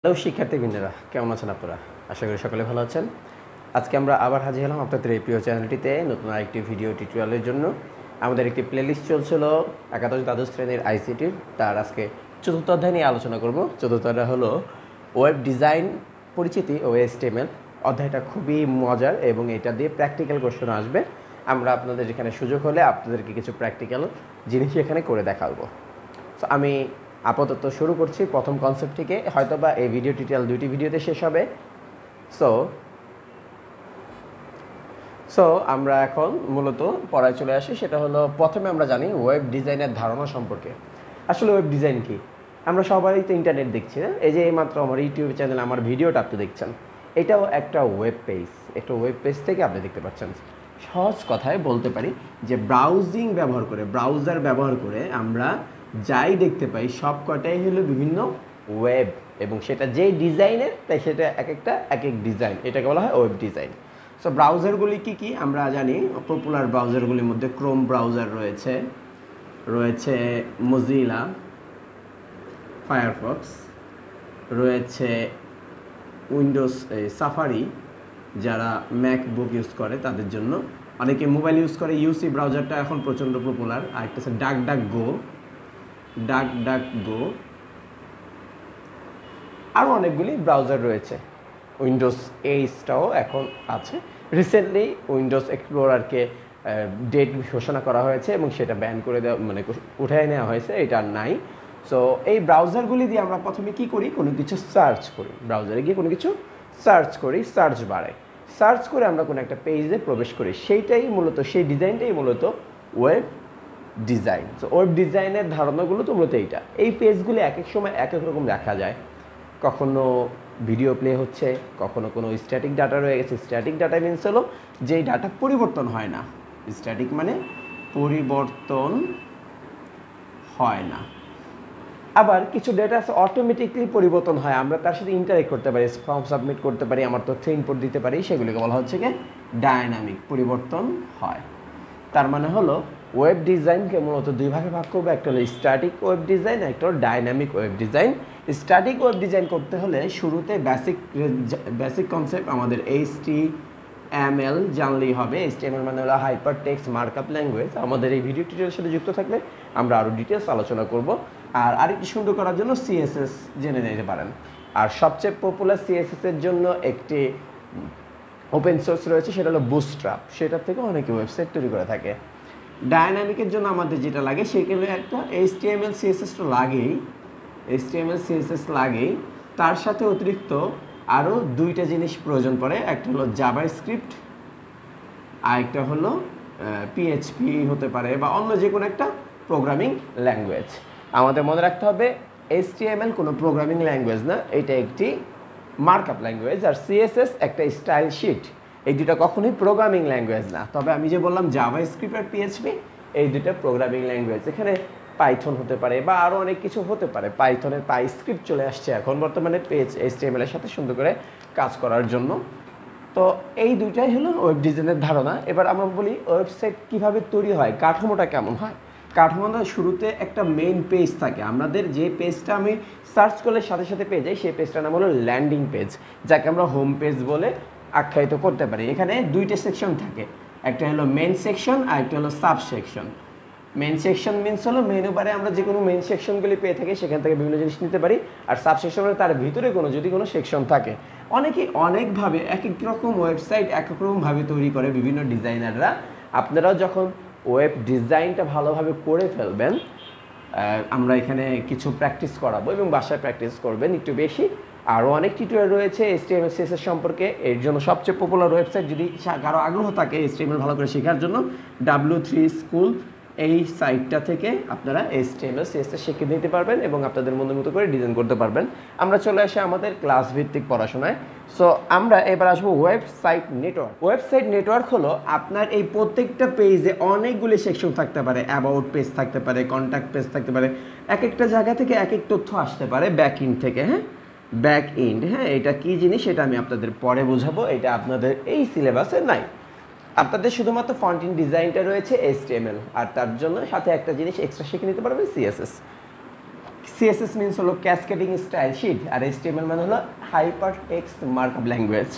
Hello শিক্ষার্থীবৃন্দরা, কেমন আছেন আপনারা? আশা করি সকলে ভালো আছেন। আজকে আমরা আবার হাজির হলাম আপনাদের এই প্রিয় চ্যানেলটিতে নতুন আরেকটি ভিডিও টিউটোরিয়ালের জন্য। আমাদের একটি প্লেলিস্ট চলছিল একাদশ দ্বাদশ শ্রেণীর আইসিটির, তার আজকে চতুর্থ অধ্যায় নিয়ে আলোচনা করব। চতুর্থ অধ্যায় হলো ওয়েব ডিজাইন পরিচিতি ও HTML। অধ্যায়টা খুবই মজার এবং এটা দিয়ে প্র্যাকটিক্যাল কোশ্চেন আসবে। আমরা আপনাদের এখানে সুযোগ হলে আপনাদেরকে কিছু প্র্যাকটিক্যাল জিনিস এখানে করে দেখাবো। সো আমি আপাতত শুরু করছি প্রথম কনসেপ্ট থেকে, হয়তোবা এই ভিডিও টিউটোরিয়াল দুইটি ভিডিওতে শেষ হবে। সো আমরা এখন মূলত পড়ায় চলে আসি। সেটা হলো, প্রথমে আমরা জানি ওয়েব ডিজাইনের ধারণা সম্পর্কে। আসলে ওয়েব ডিজাইন কি? আমরা সবাই তো ইন্টারনেট দেখছি না? এই যে এইমাত্র আমার ইউটিউব চ্যানেলে আমার ভিডিওটা আপনি দেখছেন, এটাও একটা ওয়েব পেজ। একটা ওয়েব পেজ থেকে আপনি দেখতে পাচ্ছেন। সহজ কথায় বলতে পারি যে ব্রাউজার ব্যবহার করে আমরা যাই দেখতে পাই সব কটাই হলো বিভিন্ন ওয়েব, এবং সেটা যেই ডিজাইনের তাই সেটা এক এক ডিজাইন, এটাকে বলা হয় ওয়েব ডিজাইন। সো ব্রাউজারগুলি কি আমরা জানি। পপুলার ব্রাউজারগুলির মধ্যে ক্রোম ব্রাউজার রয়েছে মজিলা, ফায়ারফক্স রয়েছে, উইন্ডোজ সাফারি যারা ম্যাকবুক ইউজ করে তাদের জন্য, অনেকে মোবাইল ইউজ করে ইউসি ব্রাউজারটা এখন প্রচণ্ড পপুলার। আর একটা আছে ডাক গো, আরও অনেকগুলি ব্রাউজার রয়েছে। উইন্ডোজ 8টাও এখন আছে। রিসেন্টলি উইন্ডোজ এক্সপ্লোরারকে ডেট ঘোষণা করা হয়েছে এবং সেটা ব্যান করে দেওয়া, মানে উঠায় নেওয়া হয়েছে, এটা আর নাই। সো এই ব্রাউজারগুলি দিয়ে আমরা প্রথমে কি করি, কোনো কিছু সার্চ করি। ব্রাউজারে গিয়ে কোনো কিছু সার্চ করি, সার্চ করে আমরা কোনো একটা পেজে প্রবেশ করি। সেই ডিজাইনটাই মূলত ওয়েব ডিজাইন। সো ওয়েব ডিজাইনের ধারণাগুলো তো মূলত এইটা। এই পেজগুলি এক এক সময় এক এক রকম দেখা যায়। কখনো ভিডিও প্লে হচ্ছে, কখনো কোনো স্ট্যাটিক ডাটা রয়ে গেছে। স্ট্যাটিক ডাটা মিনস হলো যেই ডাটা পরিবর্তন হয় না। স্ট্যাটিক মানে পরিবর্তন হয় না। আবার কিছু ডেটা অটোমেটিকলি পরিবর্তন হয়, আমরা তার সাথে ইন্টারেক্ট করতে পারি, ফর্ম সাবমিট করতে পারি, আমার তথ্য ইনপুট দিতে পারি, সেগুলিকে বলা হচ্ছে কি ডায়নামিক, পরিবর্তন হয়। তার মানে হলো ওয়েব ডিজাইনকে মূলত দুই ভাগে ভাগ করবে, একটা হলো স্ট্যাটিক ওয়েব ডিজাইন, একটা হলো dynamic web design. Static web design করতে হলে শুরুতে বেসিক কনসেপ্ট আমাদের HTML জানলেই হবে। HTML মানে হলো হাইপার টেক্সট মার্কআপ ল্যাঙ্গুয়েজ। আমাদের এই ভিডিও টিউটোরিয়ালের সাথে যুক্ত থাকলে আমরা আরও ডিটেলস আলোচনা করব। আর আরেকটি সুন্দর করার জন্য CSS জেনে নিতে পারেন। আর সবচেয়ে পপুলার CSS এর জন্য একটি ওপেন সোর্স রয়েছে, সেটা হলো বুটস্ট্র্যাপ। সেটার থেকে অনেকে ওয়েবসাইট তৈরি করে থাকে। ডায়নামিকের জন্য আমাদের যেটা লাগে সেখানে একটা HTML CSS লাগেই। তার সাথে অতিরিক্ত আরও দুইটা জিনিস প্রয়োজন পড়ে। একটা হলো জাভাস্ক্রিপ্ট, আর একটা হলো PHP হতে পারে, বা অন্য যে কোনো একটা প্রোগ্রামিং ল্যাঙ্গুয়েজ। আমাদের মনে রাখতে হবে HTML কোনো প্রোগ্রামিং ল্যাঙ্গুয়েজ না, এটা একটি মার্কআপ ল্যাঙ্গুয়েজ। আর CSS একটা স্টাইল শিট। এই দুটো কখনোই প্রোগ্রামিং ল্যাঙ্গুয়েজ না। তবে আমি যে বললাম জাভাস্ক্রিপ্ট আর PHP, এই দুটো প্রোগ্রামিং ল্যাঙ্গুয়েজ। এখানে পাইথন হতে পারে বা আরও অনেক কিছু হতে পারে। পাইথনের পাইস্ক্রিপ্ট চলে আসছে এখন বর্তমানে HTML এর সাথে সুন্দর করে কাজ করার জন্য। তো এই দুইটাই হলো ওয়েব ডিজাইনের ধারণা। এবার আমরা বলি ওয়েবসাইট কিভাবে তৈরি হয়, কাঠামোটা কেমন হয়। কাঠামোটা শুরুতে একটা মেইন পেজ থাকে। আমাদের যে পেজটা আমি সার্চ করলে সাথে সাথে পেয়ে যাই, সেই পেজটার নাম হলো ল্যান্ডিং পেজ, যাকে আমরা হোম পেজ বলে আখ্যায়িত করতে পারি। এখানে দুইটা সেকশন থাকে, একটা হলো মেইন সেকশন আর একটা হলো sub section. Main section means হলো মেনু বারে আমরা যে কোনো মেইন সেকশনগুলি পেয়ে থাকি, সেখান থেকে বিভিন্ন জিনিস নিতে পারি। আর সাব সেকশন মানে তার ভিতরে যদি কোনো সেকশন থাকে। অনেকেই অনেকভাবে এক এক রকম ওয়েবসাইট এক এক রকমভাবে তৈরি করে বিভিন্ন ডিজাইনাররা। আপনারাও যখন ওয়েব ডিজাইনটা ভালোভাবে করে ফেলবেন, আমরা এখানে কিছু প্র্যাকটিস করাবো এবং বাসায় প্র্যাকটিস করবেন একটু বেশি। আরও অনেক টিউটোরিয়াল রয়েছে HTML CSS সম্পর্কে। এর জন্য সবচেয়ে পপুলার ওয়েবসাইট, যদি কারো আগ্রহ থাকে HTML ভালো করে শেখার জন্য, W3 স্কুল, এই সাইটটা থেকে আপনারা HTML CSS শিখে নিতে পারবেন এবং আপনাদের মনের মতো করে ডিজাইন করতে পারবেন। আমরা চলে আসি আমাদের ক্লাস ভিত্তিক পড়াশোনায়। সো আমরা এবার আসবো ওয়েবসাইট নেটওয়ার্ক। ওয়েবসাইট নেটওয়ার্ক হলো আপনার এই প্রত্যেকটা পেজে অনেকগুলি সেকশন থাকতে পারে। অ্যাবাউট পেজ থাকতে পারে, কন্ট্যাক্ট পেজ থাকতে পারে। এক একটা জায়গা থেকে এক এক তথ্য আসতে পারে ব্যাক এন্ড থেকে। এটা কি জিনিস এটা আমি আপনাদের পরে বোঝাবো, এটা আপনাদের এই সিলেবাসে নাই। আপনাদের শুধুমাত্র ফন্ট ইন ডিজাইনটা রয়েছে HTML, আর তার জন্য সাথে একটা জিনিস এক্সট্রা শিখে নিতে পারবেন CSS। সিএসএস মিনস হলো ক্যাসকেডিং স্টাইল শিট, আর এইচটিএমএল মানে হলো হাইপার টেক্সট মার্কআপ ল্যাঙ্গুয়েজ।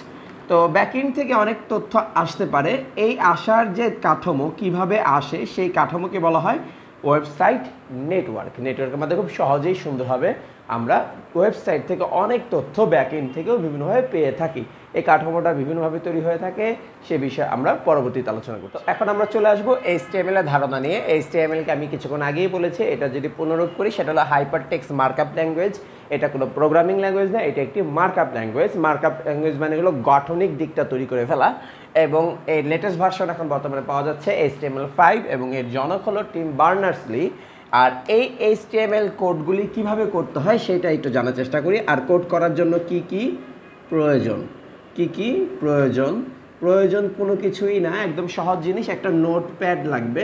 তো ব্যাকএন্ড থেকে অনেক তথ্য আসতে পারে, এই আসার যে কাঠামো কিভাবে আসে সেই কাঠামোকে বলা হয় ওয়েবসাইট নেটওয়ার্ক। নেটওয়ার্কের মধ্যে খুব সহজেই সুন্দরভাবে আমরা ওয়েবসাইট থেকে অনেক তথ্য ব্যাকএন্ড থেকেও বিভিন্নভাবে পেয়ে থাকি। এই কাঠামোটা বিভিন্নভাবে তৈরি হয়ে থাকে, সে বিষয়ে আমরা পরবর্তীতে আলোচনা করব। এখন আমরা চলে আসবো এইচটিএমএল এর ধারণা নিয়ে। এইচটিএমএলকে আমি কিছুক্ষণ আগেই বলেছি, এটা যদি পুনরূপ করি সেটা হলো হাইপার টেক্সট মার্কআপ ল্যাঙ্গুয়েজ। এটা কোনো প্রোগ্রামিং ল্যাঙ্গুয়েজ না, এটা একটি মার্কআপ ল্যাঙ্গুয়েজ। মার্কআপ ল্যাঙ্গুয়েজ মানে হলো গঠনিক দিকটা তৈরি করে ফেলা, এবং এর লেটেস্ট ভার্সন এখন বর্তমানে পাওয়া যাচ্ছে HTML5, এবং এর জনক হলো টিম বার্নার্স-লি। আর এই HTML কোডগুলি কিভাবে করতে হয় সেটা একটু জানার চেষ্টা করি। আর কোড করার জন্য কি কি প্রয়োজন, প্রয়োজন কোনো কিছুই না, একদম সহজ জিনিস, একটা নোটপ্যাড লাগবে।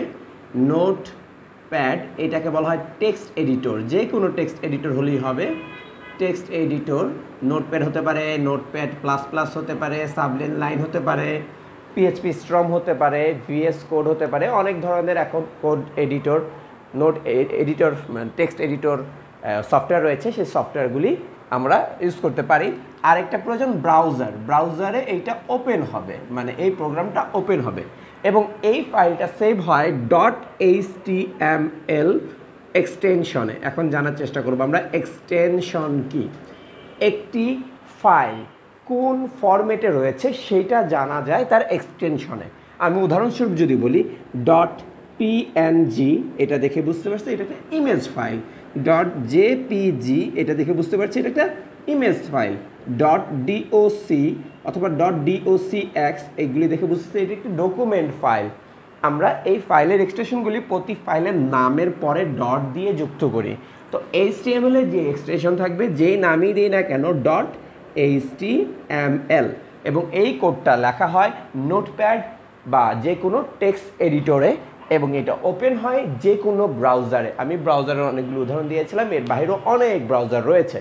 নোটপ্যাড, এটাকে বলা হয় টেক্সট এডিটর। যে কোনো টেক্সট এডিটর হলেই হবে। টেক্সট এডিটর নোটপ্যাড হতে পারে, নোটপ্যাড প্লাস প্লাস হতে পারে, সাবলেন লাইন হতে পারে, PHP স্ট্রম হতে পারে, VS কোড হতে পারে, অনেক ধরনের এখন code editor, note editor, text editor software রয়েছে। সেই সফটওয়্যারগুলি আমরা ইউজ করতে পারি। আরেকটা প্রয়োজন ব্রাউজারে এইটা ওপেন হবে, মানে এই প্রোগ্রামটা ওপেন হবে, এবং এই ফাইলটা সেভ হয় .html এক্সটেনশনে। এখন জানার চেষ্টা করব আমরা এক্সটেনশন কি। একটি ফাইল কোন ফরম্যাটে রয়েছে সেটা জানা যায় তার এক্সটেনশনে। আমি উদাহরণস্বরূপ যদি বলি .png, এটা দেখে বুঝতে পারছি এটা একটা ইমেজ ফাইল। .jpg, এটা দেখে বুঝতে পারছি এটা একটা ইমেজ ফাইল। .doc অথবা .docx, এগুলি দেখে বুঝতে এটা একটি ডকুমেন্ট ফাইল। আমরা এই ফাইলের এক্সটেনশনগুলি প্রতি ফাইলের নামের পরে ডট দিয়ে যুক্ত করি। তো HTML এর যে এক্সটেনশন থাকবে, যেই নামই দিই না কেন, .html, এবং এই কোডটা লেখা হয় নোটপ্যাড বা যে কোনো টেক্সট এডিটরে, এবং এটা ওপেন হয় যে কোনো ব্রাউজারে। আমি ব্রাউজারের অনেকগুলো উদাহরণ দিয়েছিলাম, এর বাইরেও অনেক ব্রাউজার রয়েছে।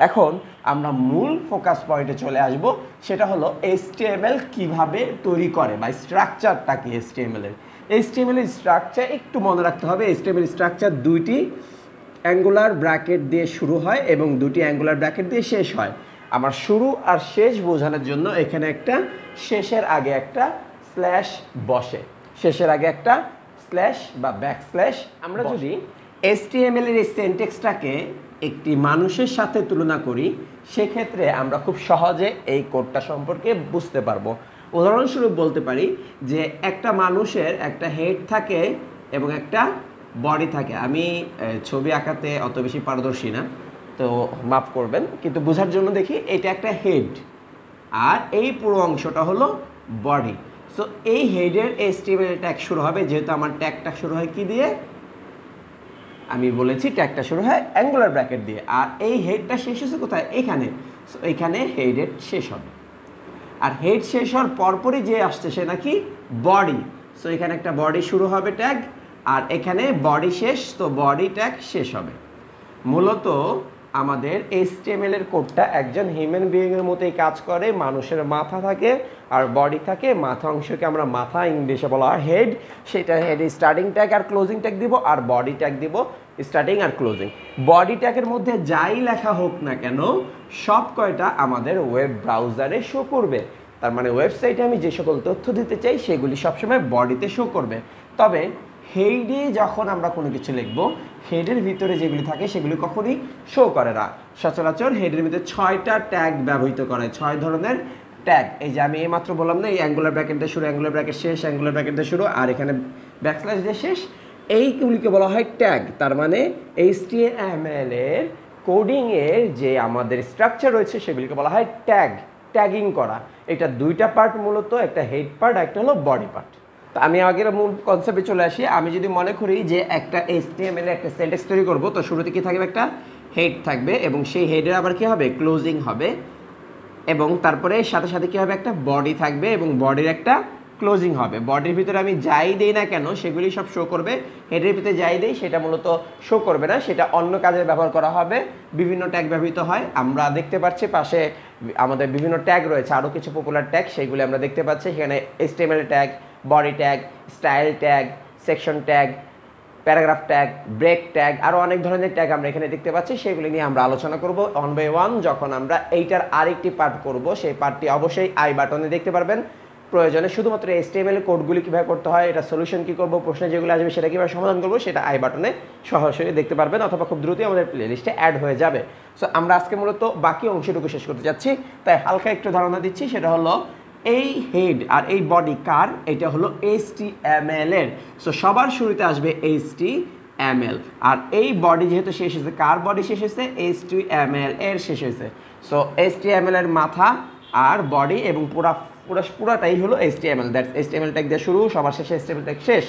এখন আমরা মূল ফোকাস পয়েন্টে চলে আসব, সেটা হলো HTML কিভাবে তৈরি করে বা স্ট্রাকচারটা কি HTML এর। HTML এর স্ট্রাকচার একটু মনে রাখতে হবে। HTML স্ট্রাকচার দুইটি অ্যাঙ্গুলার ব্র্যাকেট দিয়ে শুরু হয় এবং দুটি অ্যাঙ্গুলার ব্র্যাকেট দিয়ে শেষ হয়। আমার শুরু আর শেষ বোঝানোর জন্য এখানে একটা শেষের আগে একটা স্ল্যাশ বসে, শেষের আগে একটা স্ল্যাশ বা ব্যাকস্ল্যাশ। আমরা যদি HTML এর এই সিনট্যাক্সটাকে একটি মানুষের সাথে তুলনা করি, সেক্ষেত্রে আমরা খুব সহজে এই কোডটা সম্পর্কে বুঝতে পারবো। উদাহরণস্বরূপ বলতে পারি যে একটা মানুষের একটা হেড থাকে এবং একটা বডি থাকে। আমি ছবি আঁকাতে অত বেশি পারদর্শী না, তো মাফ করবেন, কিন্তু বোঝার জন্য দেখি এটা একটা হেড আর এই পুরো অংশটা হলো বডি। সো এই হেডের HTML ট্যাগ শুরু হবে, যেহেতু আমার ট্যাগটা শুরু হয় কি দিয়ে, আমি বলেছি ট্যাগটা শুরু হয় অ্যাঙ্গুলার ব্র্যাকেট দিয়ে, আর এই হেডটা শেষ হচ্ছে কোথায়, এখানে। সো এখানে হেডের শেষ হবে, আর হেড শেষ হওয়ার পরপরই যে আসছে সে নাকি বডি। সো এখানে একটা বডি শুরু হবে ট্যাগ, আর এখানে বডি শেষ, তো বডি ট্যাগ শেষ হবে। মূলত আমাদের HTML এর কোডটা একজন হিউম্যান বিইংয়ের মতোই কাজ করে। মানুষের মাথা থাকে আর বডি থাকে। মাথা অংশকে আমরা মাথা, ইংলিশে বলা হয় হেড, সেটা হেড স্টার্টিং ট্যাগ আর ক্লোজিং ট্যাগ দিব, আর বডি ট্যাগ দিব স্টার্টিং আর ক্লোজিং। বডি ট্যাগের মধ্যে যাই লেখা হোক না কেন, সব কয়টা আমাদের ওয়েব ব্রাউজারে শো করবে। তার মানে ওয়েবসাইটে আমি যে সকল তথ্য দিতে চাই সেগুলি সবসময় বডিতে শো করবে। তবে হেডে যখন আমরা কোনো কিছু লিখব, হেডের ভিতরে যেগুলি থাকে সেগুলি কখনই শো করে না। সচরাচর হেডের ভিতরে 6টা ট্যাগ ব্যবহৃত করে, 6 ধরনের ট্যাগ। এই যে আমি এইমাত্র বললাম না, এই অ্যাঙ্গুলার ব্র্যাকেটটা শুরু, অ্যাঙ্গুলার ব্র্যাকেট শেষ, অ্যাঙ্গুলার ব্র্যাকেটটা শুরু, আর এখানে ব্যাকস্ল্যাশ দিয়ে শেষ, এইগুলিকে বলা হয় ট্যাগ। তার মানে HTML এর কোডিংয়ের যে আমাদের স্ট্রাকচার রয়েছে সেগুলিকে বলা হয় ট্যাগ, ট্যাগিং করা। এটা দুইটা পার্ট মূলত, একটা হেড পার্ট, একটা হলো বডি পার্ট। তো আমি আগের মূল কনসেপ্টে চলে আসি। আমি যদি মনে করি যে একটা HTML এর একটা সিনট্যাক্স তৈরি করব, তো শুরুতে কি থাকবে, একটা হেড থাকবে, এবং সেই হেডের আবার কি হবে, ক্লোজিং হবে, এবং তারপরে সাথে সাথে কি হবে, একটা বডি থাকবে এবং বডির একটা ক্লোজিং হবে। বডির ভিতরে আমি যাই দেই না কেন সেগুলি সব শো করবে, হেডের ভিতরে যাই দেই সেটা মূলত শো করবে না, সেটা অন্য কাজে ব্যবহার করা হবে। বিভিন্ন ট্যাগ ব্যবহৃত হয়, আমরা দেখতে পাচ্ছি পাশে আমাদের বিভিন্ন ট্যাগ রয়েছে, আরও কিছু পপুলার ট্যাগ, সেইগুলি আমরা দেখতে পাচ্ছি। সেখানে HTML tag, body tag, style tag, section tag, paragraph tag, break tag, আরও অনেক ধরনের ট্যাগ আমরা এখানে দেখতে পাচ্ছি। সেগুলি নিয়ে আমরা আলোচনা করব ওয়ান বাই ওয়ান। যখন আমরা এইটার আরেকটি পার্ট করব, সেই পার্টটি অবশ্যই আই বাটনে দেখতে পারবেন। প্রয়োজনে শুধুমাত্র HTML কোডগুলি কীভাবে করতে হয়, এটা সলিউশন কী করবো, প্রশ্নে যেগুলো আসবে সেটা কীভাবে সমাধান করবো, সেটা আই বাটনে সরাসরি দেখতে পারবেন, অথবা খুব দ্রুতই আমাদের প্লেলিস্টে অ্যাড হয়ে যাবে। সো আমরা আজকে মূলত বাকি অংশটুকু শেষ করতে যাচ্ছি, তাই হালকা একটু ধারণা দিচ্ছি। সেটা হলো এই হেড আর এই বডি কার, এটা হলো HTML এর। সো সবার শুরুতে আসবে HTML, আর এই বডি যেহেতু শেষ হয়েছে, কার বডি শেষ হয়েছে, HTML এর শেষ হয়েছে। সো HTML এর মাথা আর বডি এবং পুরাটাই হলো HTML। দ্যাটস HTML ট্যাগ দিয়ে শুরু, সবার শেষে HTML ট্যাগ শেষ।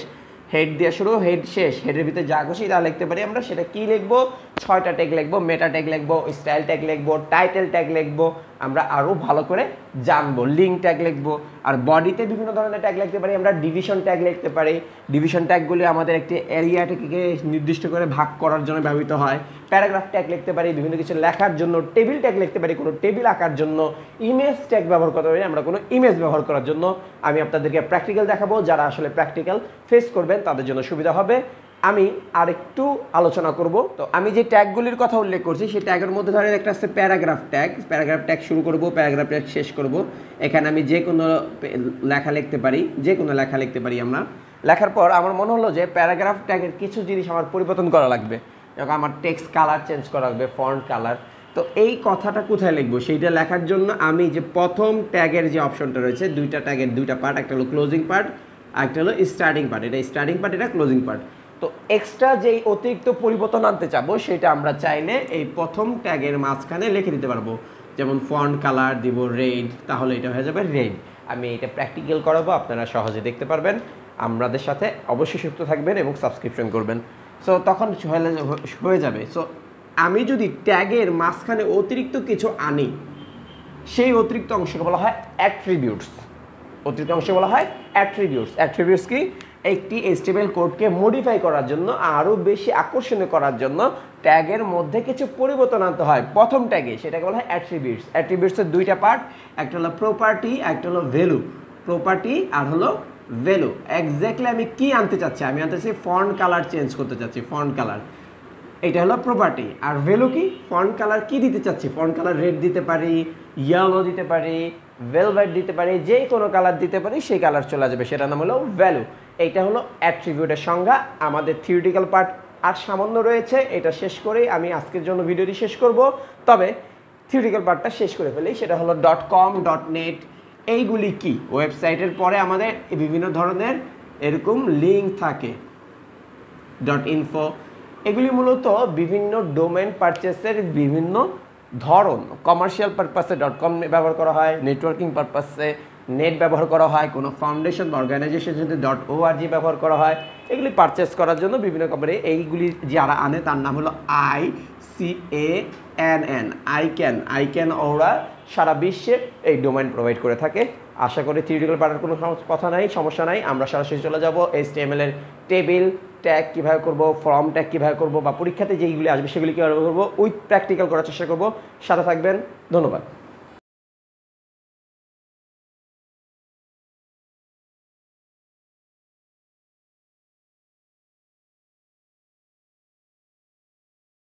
হেড দিয়ে শুরু, হেড শেষ। হেডের ভিতরে যা খুশি তা লিখতে পারি আমরা। সেটা কি লিখবো? 6টা ট্যাগ লিখবো, মেটা ট্যাগ লিখবো, স্টাইল ট্যাগ লিখবো, টাইটেল ট্যাগ লিখবো, আমরা আরও ভালো করে জানবো। লিঙ্ক ট্যাগ লিখবো। আর বডিতে বিভিন্ন ধরনের ট্যাগ লিখতে পারি আমরা। ডিভিশন ট্যাগ লিখতে পারি। ডিভিশন ট্যাগগুলি আমাদের একটি এরিয়াটাকে নির্দিষ্ট করে ভাগ করার জন্য ব্যবহৃত হয়। প্যারাগ্রাফ ট্যাগ লিখতে পারি বিভিন্ন কিছু লেখার জন্য। টেবিল ট্যাগ লিখতে পারি কোনো টেবিল আঁকার জন্য। ইমেজ ট্যাগ ব্যবহার করতে পারি আমরা কোনো ইমেজ ব্যবহার করার জন্য। আমি আপনাদেরকে প্র্যাকটিক্যাল দেখাবো, যারা আসলে প্র্যাকটিক্যাল ফেস করবেন তাদের জন্য সুবিধা হবে। আমি আরেকটু আলোচনা করব। তো আমি যে ট্যাগগুলির কথা উল্লেখ করছি, সেই ট্যাগের মধ্যে ধরেন একটা আছে প্যারাগ্রাফ ট্যাগ। প্যারাগ্রাফ ট্যাগ শুরু করব, প্যারাগ্রাফ ট্যাগ শেষ করব। এখানে আমি যে কোনো লেখা লিখতে পারি, যে কোনো লেখা লিখতে পারি আমরা। লেখার পর আমার মনে হলো যে প্যারাগ্রাফ ট্যাগের কিছু জিনিস আমার পরিবর্তন করা লাগবে। যেমন আমার টেক্সট কালার চেঞ্জ করা লাগবে, ফন্ট কালার। তো এই কথাটা কোথায় লিখবো সেইটা লেখার জন্য আমি যে প্রথম ট্যাগের যে অপশনটা রয়েছে, দুইটা ট্যাগের দুইটা পার্ট, একটা হলো ক্লোজিং পার্ট আর একটা হলো স্টার্টিং পার্ট। এটা স্টার্টিং পার্ট, এটা ক্লোজিং পার্ট। তো এক্সট্রা যেই অতিরিক্ত পরিবর্তন আনতে চাবো, সেটা আমরা চাইলে এই প্রথম ট্যাগের মাঝখানে লিখে দিতে পারবো। যেমন ফন্ট কালার দিব রেড, তাহলে এটা হয়ে যাবে রেড। আমি এটা প্র্যাকটিক্যাল করাবো, আপনারা সহজে দেখতে পারবেন। আমাদের সাথে অবশ্যই যুক্ত থাকবেন এবং সাবস্ক্রিপশন করবেন। সো তখন হয়ে যাবে। সো আমি যদি ট্যাগের মাঝখানে অতিরিক্ত কিছু আনি, সেই অতিরিক্ত অংশকে বলা হয় অ্যাট্রিবিউটস। অতিরিক্ত অংশকে বলা হয় অ্যাট্রিবিউটস। অ্যাট্রিবিউটস কি? একটি HTML কোডকে মডিফাই করার জন্য, আরও বেশি আকর্ষণীয় করার জন্য ট্যাগের মধ্যে কিছু পরিবর্তন আনতে হয় প্রথম ট্যাগে, সেটাকে বলা হয় অ্যাট্রিবিউটস। অ্যাট্রিবিউটসের দুইটা পার্ট, একটা হলো প্রপার্টি, একটা হলো ভ্যালু। প্রপার্টি আর হলো ভ্যালু। এক্স্যাক্টলি আমি কি আনতে চাচ্ছি? আমি আনতে চাচ্ছি ফন্ট কালার চেঞ্জ করতে চাচ্ছি, ফন্ট কালার। এটা হলো প্রপার্টি। আর ভ্যালু কি? ফন্ট কালার কি দিতে চাচ্ছি? ফন্ট কালার রেড দিতে পারি, ইয়েলো দিতে পারি, ভেলভেট দিতে পারি, যে কোনো কালার দিতে পারি, সেই কালার চলে যাবে, সেটার নাম হলো ভ্যালু। এইটা হলো অ্যাট্রিবিউটের সংজ্ঞা। আমাদের থিওরিটিক্যাল পার্ট আর সামান্য রয়েছে, এটা শেষ করেই আমি আজকের জন্য ভিডিওটি শেষ করব। তবে থিওরিটিক্যাল পার্টটা শেষ করে ফেলি। সেটা হলো .com, .net। এইগুলি কি? ওয়েবসাইটের পরে আমাদের বিভিন্ন ধরনের এরকম লিঙ্ক থাকে, .info। এগুলি মূলত বিভিন্ন ডোমেন পারচেসের বিভিন্ন ধরন। কমার্শিয়াল পারপাসে .com ব্যবহার করা হয়, নেটওয়ার্কিং পারপাসে নেট ব্যবহার করা হয়, কোনো ফাউন্ডেশন বা অর্গানাইজেশনের সাথে .org ব্যবহার করা হয়। এগুলি পারচেস করার জন্য বিভিন্ন কোম্পানি, এইগুলি যারা আনে তার নাম হলো ICANN, আইক্যান। ওরা সারা বিশ্বে এই ডোমেন প্রোভাইড করে থাকে। আশা করি থিওরিটিক্যাল পার্টের কোনো কথা নাই, সমস্যা নাই। আমরা সরাসরি চলে যাব HTML এর টেবিল ট্যাগ কীভাবে করবো, ফর্ম ট্যাগ কীভাবে করবো, বা পরীক্ষাতে যেইগুলি আসবে সেগুলি কীভাবে করবো, উইথ প্র্যাকটিক্যাল করার চেষ্টা করবো। সাথে থাকবেন। ধন্যবাদ।